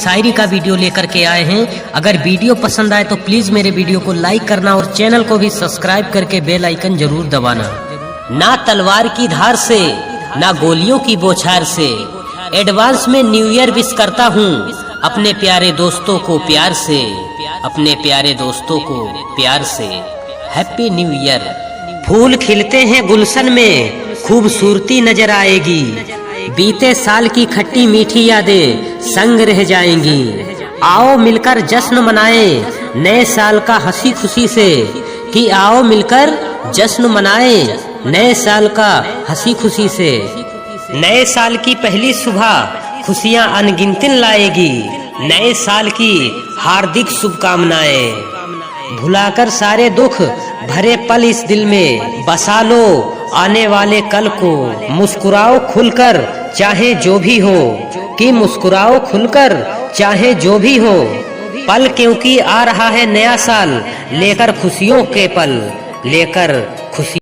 शायरी का वीडियो लेकर के आए हैं। अगर वीडियो पसंद आए तो प्लीज मेरे वीडियो को लाइक करना और चैनल को भी सब्सक्राइब करके बेल आइकन जरूर दबाना। ना तलवार की धार से ना गोलियों की बौछार से एडवांस में न्यू ईयर विश करता हूँ अपने प्यारे दोस्तों को प्यार से, अपने प्यारे दोस्तों को प्यार से। Happy new year. फूल खिलते हैं गुलशन में खूबसूरती नजर आएगी, बीते साल की खट्टी मीठी यादें संग रह जाएंगी। आओ मिलकर जश्न मनाए नए साल का हंसी खुशी से, कि आओ मिलकर जश्न मनाए नए साल का हंसी खुशी से। नए साल की पहली सुबह खुशियां अनगिनतिन लाएगी, नए साल की हार्दिक शुभकामनाएं। भुलाकर सारे दुख भरे पल इस दिल में बसा लो आने वाले कल को। मुस्कुराओ खुलकर चाहे जो भी हो, कि मुस्कुराओ खुलकर चाहे जो भी हो। पल क्योंकि आ रहा है नया साल लेकर खुशियों के पल, लेकर खुशी।